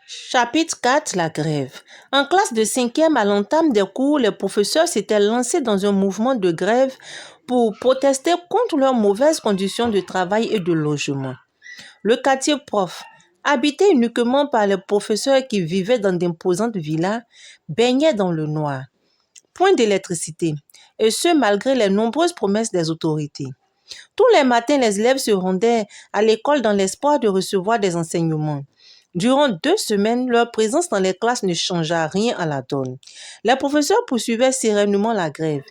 Chapitre 4. La grève. En classe de 5e, à l'entame des cours, les professeurs s'étaient lancés dans un mouvement de grève pour protester contre leurs mauvaises conditions de travail et de logement. Le quartier prof, habité uniquement par les professeurs qui vivaient dans d'imposantes villas, baignait dans le noir. Point d'électricité, et ce malgré les nombreuses promesses des autorités. Tous les matins, les élèves se rendaient à l'école dans l'espoir de recevoir des enseignements. Durant 2 semaines, leur présence dans les classes ne changea rien à la donne. Les professeurs poursuivaient sereinement la grève.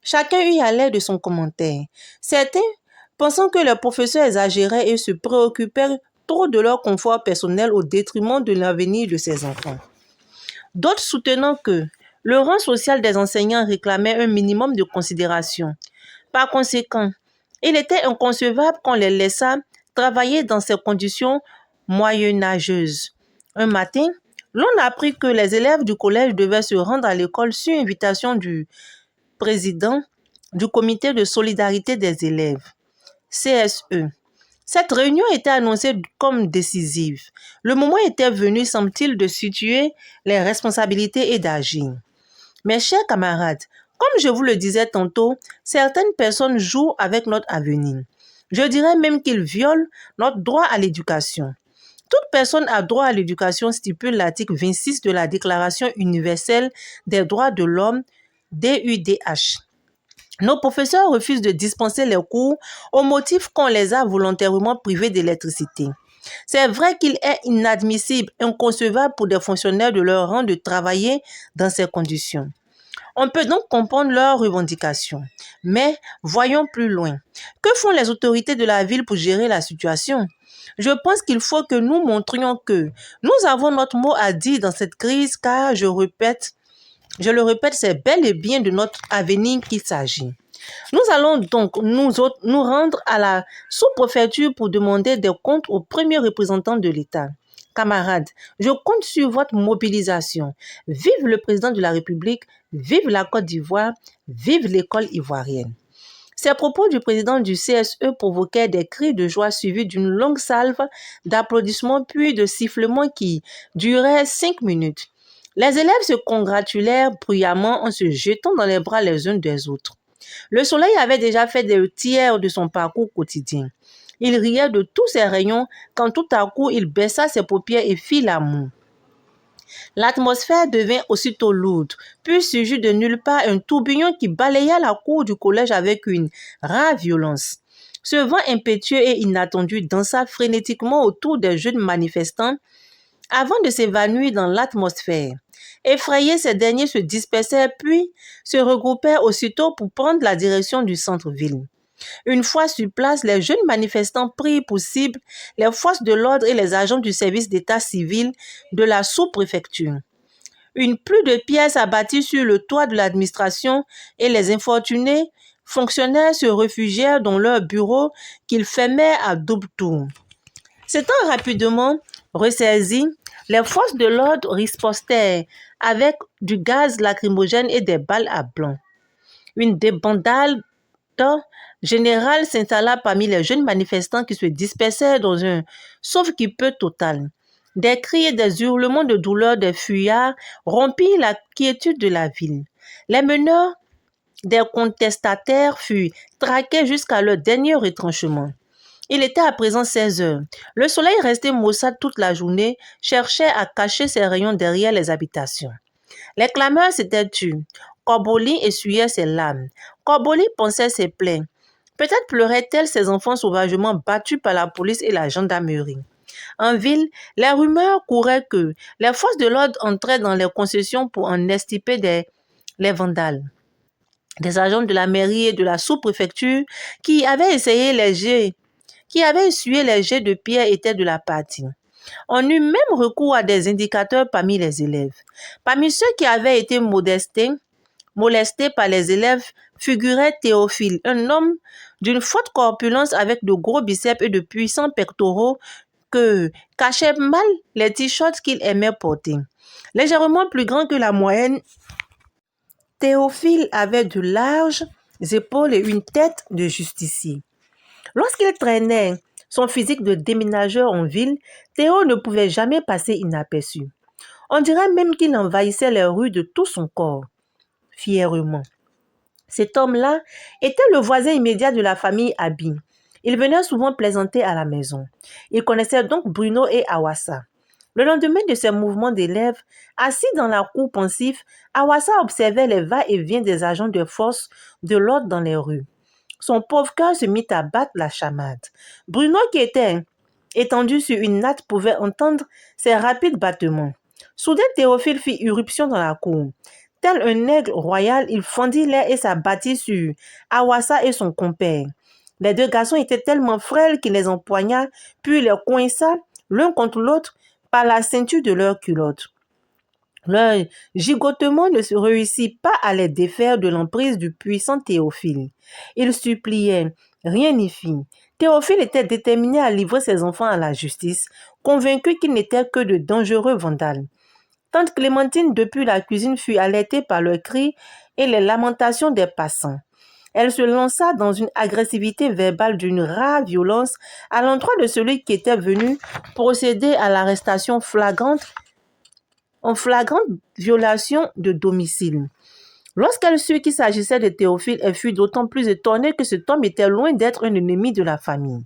Chacun y allait de son commentaire. Certains, pensant que les professeurs exagéraient et se préoccupaient trop de leur confort personnel au détriment de l'avenir de ses enfants. D'autres soutenant que le rang social des enseignants réclamait un minimum de considération. Par conséquent, il était inconcevable qu'on les laissât travailler dans ces conditions moyenâgeuses. Un matin, l'on apprit que les élèves du collège devaient se rendre à l'école sur invitation du président du comité de solidarité des élèves, CSE. Cette réunion était annoncée comme décisive. Le moment était venu, semble-t-il, de situer les responsabilités et d'agir. Mes chers camarades, comme je vous le disais tantôt, certaines personnes jouent avec notre avenir. Je dirais même qu'ils violent notre droit à l'éducation. Toute personne a droit à l'éducation, stipule l'article 26 de la Déclaration universelle des droits de l'homme, DUDH. Nos professeurs refusent de dispenser les cours au motif qu'on les a volontairement privés d'électricité. C'est vrai qu'il est inadmissible, inconcevable pour des fonctionnaires de leur rang de travailler dans ces conditions. On peut donc comprendre leurs revendications. Mais voyons plus loin. Que font les autorités de la ville pour gérer la situation? Je pense qu'il faut que nous montrions que nous avons notre mot à dire dans cette crise, car je le répète, c'est bel et bien de notre avenir qu'il s'agit. Nous allons donc nous rendre à la sous-préfecture pour demander des comptes au premier représentant de l'État. Camarades, je compte sur votre mobilisation. Vive le président de la République, vive la Côte d'Ivoire, vive l'école ivoirienne. Ces propos du président du CSE provoquaient des cris de joie suivis d'une longue salve d'applaudissements puis de sifflements qui duraient 5 minutes. Les élèves se congratulèrent bruyamment en se jetant dans les bras les uns des autres. Le soleil avait déjà fait des tiers de son parcours quotidien. Il riait de tous ses rayons quand tout à coup il baissa ses paupières et fit la moue. L'atmosphère devint aussitôt lourde, puis surgit de nulle part un tourbillon qui balaya la cour du collège avec une rare violence. Ce vent impétueux et inattendu dansa frénétiquement autour des jeunes manifestants avant de s'évanouir dans l'atmosphère. Effrayés, ces derniers se dispersèrent puis se regroupèrent aussitôt pour prendre la direction du centre-ville. Une fois sur place, les jeunes manifestants prirent pour cible les forces de l'ordre et les agents du service d'état civil de la sous-préfecture. Une pluie de pierres s'abattit sur le toit de l'administration et les infortunés fonctionnaires se réfugièrent dans leur bureau qu'ils fermèrent à double tour. S'étant rapidement ressaisis, les forces de l'ordre rispostèrent avec du gaz lacrymogène et des balles à blanc. Une débandade générale s'installa parmi les jeunes manifestants qui se dispersèrent dans un sauve-qui-peut total. Des cris et des hurlements de douleur des fuyards rompirent la quiétude de la ville. Les meneurs des contestataires furent traqués jusqu'à leur dernier retranchement. Il était à présent 16 heures. Le soleil resté maussade toute la journée cherchait à cacher ses rayons derrière les habitations. Les clameurs s'étaient tues. Corboli essuyait ses larmes. Corboli pensait ses plaies. Peut-être pleurait-elle ses enfants sauvagement battus par la police et la gendarmerie. En ville, les rumeurs couraient que les forces de l'ordre entraient dans les concessions pour en extirper les vandales. Des agents de la mairie et de la sous-préfecture qui avaient essuyé les jets de pierre étaient de la partie. On eut même recours à des indicateurs parmi les élèves. Parmi ceux qui avaient été molestés par les élèves figurait Théophile, un homme d'une forte corpulence avec de gros biceps et de puissants pectoraux que cachaient mal les t-shirts qu'il aimait porter. Légèrement plus grand que la moyenne, Théophile avait de larges épaules et une tête de justicier. Lorsqu'il traînait son physique de déménageur en ville, Théo ne pouvait jamais passer inaperçu. On dirait même qu'il envahissait les rues de tout son corps, fièrement. Cet homme-là était le voisin immédiat de la famille Abi. Il venait souvent plaisanter à la maison. Il connaissait donc Bruno et Awassa. Le lendemain de ses mouvements d'élèves, assis dans la cour pensif, Awassa observait les va-et-vient des agents de force de l'ordre dans les rues. Son pauvre cœur se mit à battre la chamade. Bruno, qui était étendu sur une natte, pouvait entendre ses rapides battements. Soudain, Théophile fit irruption dans la cour. Tel un aigle royal, il fendit l'air et s'abattit sur Awassa et son compère. Les deux garçons étaient tellement frêles qu'il les empoigna, puis les coinça l'un contre l'autre par la ceinture de leur culotte. Leur gigotement ne se réussit pas à les défaire de l'emprise du puissant Théophile. Ils suppliaient, rien n'y fit. Théophile était déterminé à livrer ses enfants à la justice, convaincu qu'ils n'étaient que de dangereux vandales. Tante Clémentine, depuis la cuisine, fut alertée par leurs cris et les lamentations des passants. Elle se lança dans une agressivité verbale d'une rare violence à l'endroit de celui qui était venu procéder à l'arrestation en flagrante violation de domicile. Lorsqu'elle sut qu'il s'agissait de Théophile, elle fut d'autant plus étonnée que cet homme était loin d'être un ennemi de la famille.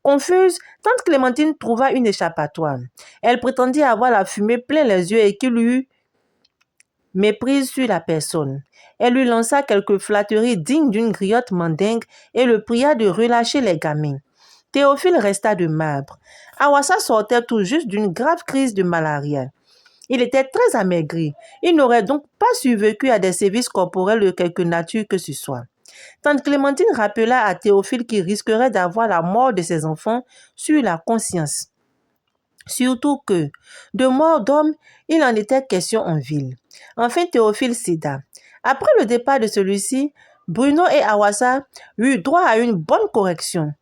Confuse, tante Clémentine trouva une échappatoire. Elle prétendit avoir la fumée plein les yeux et qu'il eut méprise sur la personne. Elle lui lança quelques flatteries dignes d'une griotte mandingue et le pria de relâcher les gamins. Théophile resta de marbre. Awassa sortait tout juste d'une grave crise de malaria. Il était très amaigri. Il n'aurait donc pas survécu à des sévices corporels de quelque nature que ce soit. Tante Clémentine rappela à Théophile qu'il risquerait d'avoir la mort de ses enfants sur la conscience. Surtout que, de mort d'homme, il en était question en ville. Enfin, Théophile céda. Après le départ de celui-ci, Bruno et Awassa eurent droit à une bonne correction.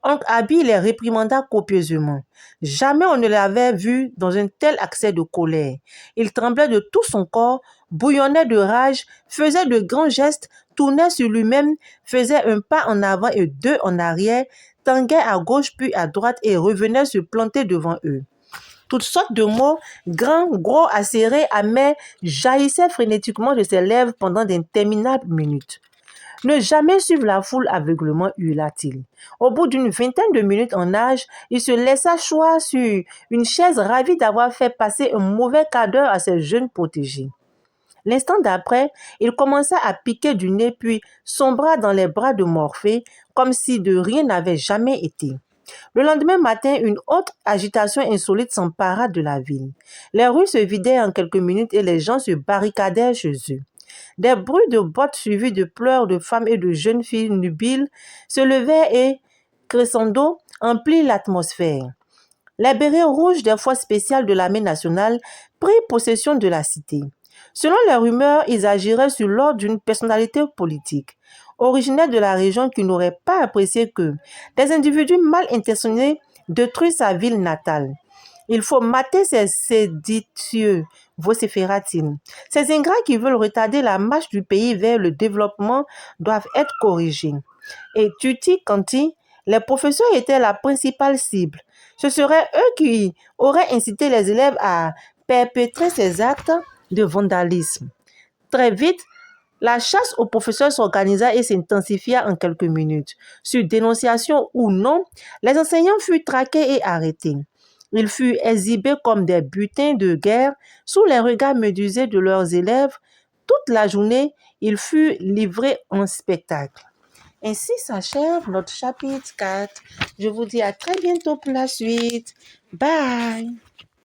Oncle Abi les réprimanda copieusement. Jamais on ne l'avait vu dans un tel accès de colère. Il tremblait de tout son corps, bouillonnait de rage, faisait de grands gestes, tournait sur lui-même, faisait un pas en avant et deux en arrière, tanguait à gauche puis à droite et revenait se planter devant eux. Toutes sortes de mots, grands, gros, acérés, amers, jaillissaient frénétiquement de ses lèvres pendant d'interminables minutes. Ne jamais suivre la foule aveuglement, hurla-t-il. Au bout d'une vingtaine de minutes en nage, il se laissa choir sur une chaise ravi d'avoir fait passer un mauvais quart d'heure à ses jeunes protégés. L'instant d'après, il commença à piquer du nez puis sombra dans les bras de Morphée comme si de rien n'avait jamais été. Le lendemain matin, une autre agitation insolite s'empara de la ville. Les rues se vidaient en quelques minutes et les gens se barricadèrent chez eux. Des bruits de bottes suivis de pleurs de femmes et de jeunes filles nubiles se levaient et, crescendo, emplirent l'atmosphère. Les bérets rouges des forces spéciales de l'armée nationale prirent possession de la cité. Selon les rumeurs, ils agiraient sur l'ordre d'une personnalité politique, originaire de la région qui n'aurait pas apprécié que des individus mal intentionnés détruisent sa ville natale. Il faut mater ces séditieux, vociféra-t-il. Ces ingrats qui veulent retarder la marche du pays vers le développement doivent être corrigés. Et tutti quanti, les professeurs étaient la principale cible. Ce seraient eux qui auraient incité les élèves à perpétrer ces actes de vandalisme. Très vite, la chasse aux professeurs s'organisa et s'intensifia en quelques minutes. Sur dénonciation ou non, les enseignants furent traqués et arrêtés. Ils furent exhibés comme des butins de guerre sous les regards médusés de leurs élèves. Toute la journée, ils furent livrés en spectacle. Ainsi s'achève notre chapitre 4. Je vous dis à très bientôt pour la suite. Bye!